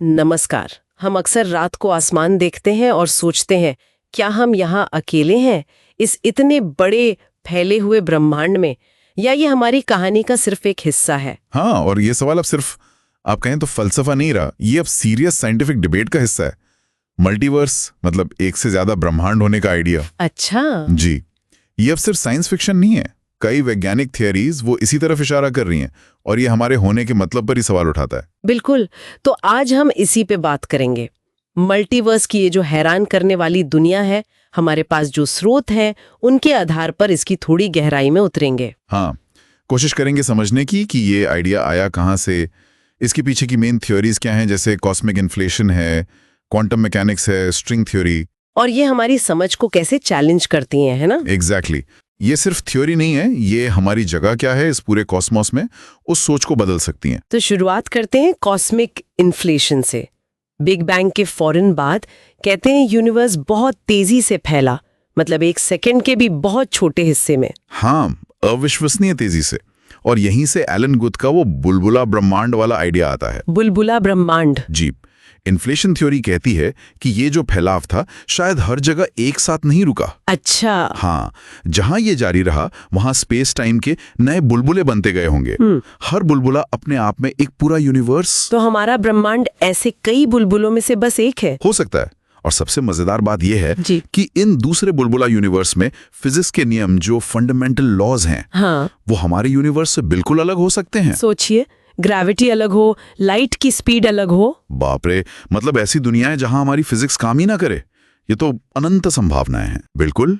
नमस्कार। हम अक्सर रात को आसमान देखते हैं और सोचते हैं, क्या हम यहाँ अकेले हैं इस इतने बड़े फैले हुए ब्रह्मांड में, या ये हमारी कहानी का सिर्फ एक हिस्सा है? हाँ, और ये सवाल अब सिर्फ आप कहें तो फलसफा नहीं रहा, ये अब सीरियस साइंटिफिक डिबेट का हिस्सा है। मल्टीवर्स मतलब एक से ज्यादा ब्रह्मांड होने का आइडिया। अच्छा जी, ये अब सिर्फ साइंस फिक्शन नहीं है। कई वैज्ञानिक थियरीज वो इसी तरफ इशारा कर रही हैं और ये हमारे होने के मतलब पर ही सवाल उठाता है। बिल्कुल। तो आज हम इसी पे बात करेंगे। मल्टीवर्स की ये जो हैरान करने वाली दुनिया है, हमारे पास जो स्रोत हैं, उनके आधार पर इसकी थोड़ी गहराई में उतरेंगे। हाँ, कोशिश करेंगे समझने की कि ये आइडिया आया कहाँ से, इसके पीछे की मेन थ्योरीज क्या हैं, जैसे कॉस्मिक इन्फ्लेशन है, क्वांटम मैकेनिक्स है, स्ट्रिंग थ्योरी, और ये हमारी समझ को कैसे चैलेंज करती हैं, है ना? एग्जैक्टली। ये सिर्फ थ्योरी नहीं है, ये हमारी जगह क्या है इस पूरे कॉस्मोस में, उस सोच को बदल सकती हैं। तो शुरुआत करते हैं कॉस्मिक इन्फ्लेशन से। बिग बैंग के फौरन बाद कहते हैं यूनिवर्स बहुत तेजी से फैला, मतलब एक सेकंड के भी बहुत छोटे हिस्से में। हाँ, अविश्वसनीय तेजी से। और यहीं से एलन गुथ का वो बुलबुला ब्रह्मांड वाला आइडिया आता है। बुलबुला ब्रह्मांड। जी, इन्फ्लेशन थ्योरी कहती है कि ये जो फैलाव था शायद हर जगह एक साथ नहीं रुका। अच्छा। हाँ, जहां ये जारी रहा वहां स्पेस टाइम के नए बुलबुले बनते गए होंगे। हर बुलबुला अपने आप में एक पूरा यूनिवर्स। तो हमारा ब्रह्मांड ऐसे कई बुलबुलों में से बस एक है? हो सकता है। और सबसे मजेदार बात यह है जी। कि इन दूसरे बुलबुला यूनिवर्स में फिजिक्स के नियम, जो फंडामेंटल लॉज हैं, हाँ, वो हमारे यूनिवर्स से बिल्कुल अलग हो सकते हैं। सोचिए, ग्रेविटी अलग हो, लाइट की स्पीड अलग हो। बाप रे, मतलब ऐसी दुनिया है जहां हमारी फिजिक्स काम ही ना करे। ये तो अनंत संभावनाएं हैं। बिल्कुल।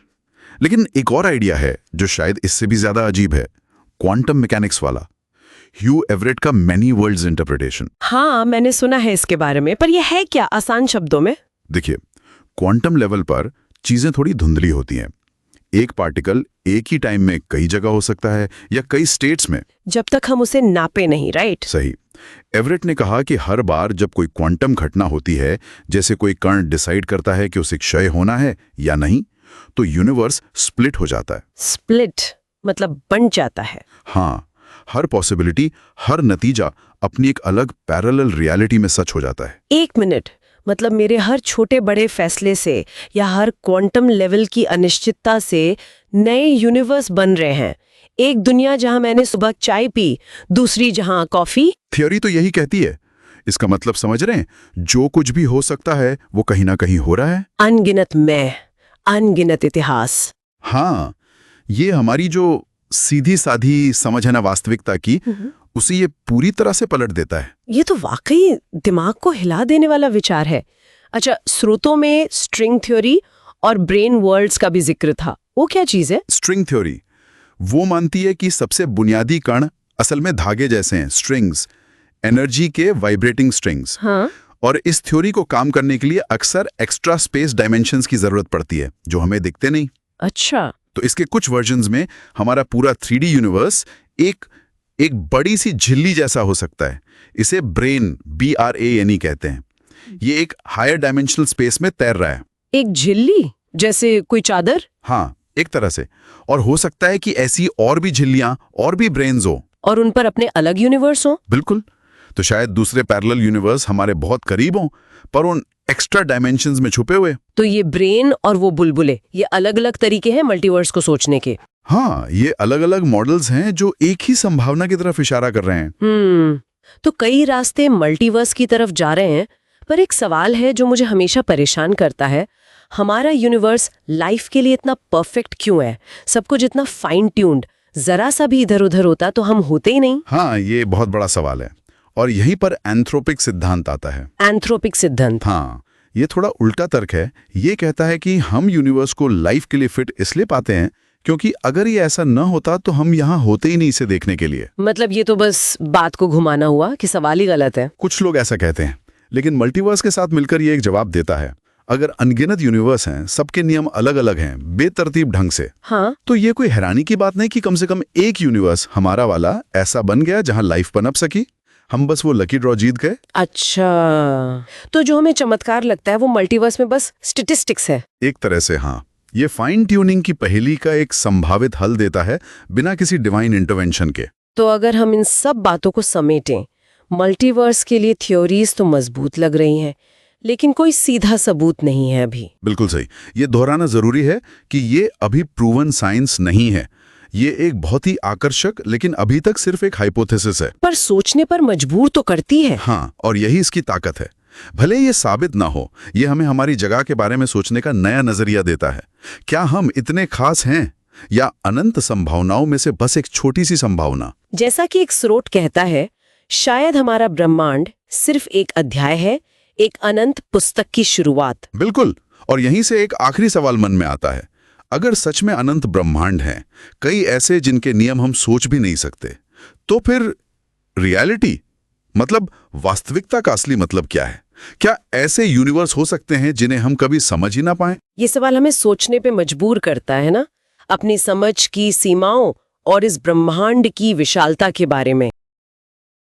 लेकिन एक और आइडिया है जो शायद इससे भी ज्यादा अजीब है, क्वांटम मैकेनिक्स वाला, ह्यू एवरेट का मैनी वर्ल्ड्स इंटरप्रिटेशन। हाँ, मैंने सुना है इसके बारे में, पर यह है क्या, आसान शब्दों में? देखिए, क्वांटम लेवल पर चीजें थोड़ी धुंधली होती हैं। एक पार्टिकल एक ही टाइम में कई जगह हो सकता है या कई स्टेट्स में, जब तक हम उसे नापे नहीं, राइट? सही। एवरेट ने कहा कि हर बार जब कोई क्वांटम घटना होती है, जैसे कोई कण डिसाइड करता है कि उसे क्षय होना है या नहीं, तो यूनिवर्स स्प्लिट हो जाता है। स्प्लिट मतलब बंट जाता है? हाँ, हर पॉसिबिलिटी, हर नतीजा अपनी एक अलग पैरेलल रियलिटी में सच हो जाता है। एक मिनट, मतलब मेरे हर छोटे बड़े फैसले से या हर क्वांटम लेवल की अनिश्चितता से नए यूनिवर्स बन रहे हैं। एक दुनिया जहां मैंने सुबह चाय पी, दूसरी जहां कॉफी। थ्योरी तो यही कहती है। इसका मतलब समझ रहे हैं, जो कुछ भी हो सकता है वो कहीं ना कहीं हो रहा है। अनगिनत मैं, अनगिनत इतिहास। हाँ, ये हमारी जो सीधी साधी समझ है ना वास्तविकता की, उसे ये पूरी तरह से पलट देता है। ये तो वाकई दिमाग को हिला देने वाला विचार है। अच्छा, स्रोतों में स्ट्रिंग थ्योरी और ब्रेन वर्ल्ड्स का भी जिक्र था, वो क्या चीज है? स्ट्रिंग थ्योरी वो मानती है कि सबसे बुनियादी कण असल में धागे जैसे हैं, स्ट्रिंग्स, एनर्जी के वाइब्रेटिंग स्ट्रिंग्स। हाँ? और इस थ्योरी को काम करने के लिए अक्सर एक्स्ट्रा स्पेस डायमेंशंस की जरूरत पड़ती है, जो हमें दिखते नहीं। अच्छा। तो इसके कुछ वर्जन्स में हमारा पूरा 3D यूनिवर्स एक बड़ी सी झिल्ली जैसा हो सकता है। इसे ब्रेन, BRANE कहते हैं। ये एक हायर डायमेंशनल स्पेस में तैर रहा है। एक झिल्ली जैसे कोई चादर? हाँ, एक तरह से। और हो सकता है कि ऐसी और भी झिल्लियां और भी ब्रेन्स हो, और उन पर अपने अलग यूनिवर्स हो। बिल्कुल। तो शायद दूसरे पैरेलल यूनिवर्स हमारे बहुत करीब हों, पर उन एक्स्ट्रा डायमेंशंस में छुपे हुए। तो ये ब्रेन और वो बुलबुले, ये अलग अलग तरीके हैं मल्टीवर्स को सोचने के। हाँ, ये अलग अलग मॉडल्स हैं जो एक ही संभावना की तरफ इशारा कर रहे हैं। तो कई रास्ते मल्टीवर्स की तरफ जा रहे हैं, पर एक सवाल है जो मुझे हमेशा परेशान करता है। हमारा यूनिवर्स लाइफ के लिए इतना परफेक्ट क्यों है? सब कुछ इतना फाइन ट्यून्ड, जरा सा भी इधर उधर होता तो हम होते ही नहीं। हाँ, ये बहुत बड़ा सवाल है। और यहीं पर एंथ्रोपिक सिद्धांत आता है। एंथ्रोपिक सिद्धांत? हाँ, ये थोड़ा उल्टा तर्क है। ये कहता है कि हम यूनिवर्स को लाइफ के लिए फिट इसलिए पाते हैं क्योंकि अगर ये ऐसा न होता तो हम यहाँ होते ही नहीं इसे देखने के लिए। मतलब ये तो बस बात को घुमाना हुआ कि सवाल ही गलत है। कुछ लोग ऐसा कहते हैं, लेकिन मल्टीवर्स के साथ मिलकर ये एक जवाब देता है। अगर अनगिनत यूनिवर्स हैं, सबके नियम अलग अलग हैं, बेतरतीब ढंग से, हाँ, तो ये कोई हैरानी की बात नहीं कि कम से कम एक यूनिवर्स, हमारा वाला, ऐसा बन गया जहां लाइफ पनप सकी। हम बस वो लकी ड्रॉ जीत गए। अच्छा, तो जो हमें चमत्कार लगता है वो मल्टीवर्स में बस स्टैटिस्टिक्स है। एक तरह से हाँ, ये फाइन ट्यूनिंग की पहेली का एक संभावित हल देता है बिना किसी डिवाइन इंटरवेंशन के। तो अगर हम इन सब बातों को समेटें, मल्टीवर्स के लिए थ्योरीज तो मजबूत लग रही हैं, लेकिन कोई सीधा सबूत नहीं है अभी। बिल्कुल सही। ये दोहराना जरूरी है कि ये अभी प्रूवन साइंस नहीं है। ये एक बहुत ही आकर्षक लेकिन अभी तक सिर्फ एक हाइपोथेसिस है। पर सोचने पर मजबूर तो करती है। हाँ, और यही इसकी ताकत है। भले ये साबित ना हो, ये हमें हमारी जगह के बारे में सोचने का नया नजरिया देता है। क्या हम इतने खास हैं, या अनंत संभावनाओं में से बस एक छोटी सी संभावना? जैसा कि एक स्रोत कहता है, शायद हमारा ब्रह्मांड सिर्फ एक अध्याय है, एक अनंत पुस्तक की शुरुआत। बिल्कुल। और यहीं से एक आखिरी सवाल मन में आता है। अगर सच में अनंत ब्रह्मांड हैं, कई ऐसे जिनके नियम हम सोच भी नहीं सकते, तो फिर रियलिटी मतलब वास्तविकता का असली मतलब क्या है? क्या ऐसे यूनिवर्स हो सकते हैं जिन्हें हम कभी समझ ही ना पाएं? ये सवाल हमें सोचने पे मजबूर करता है ना, अपनी समझ की सीमाओं और इस ब्रह्मांड की विशालता के बारे में।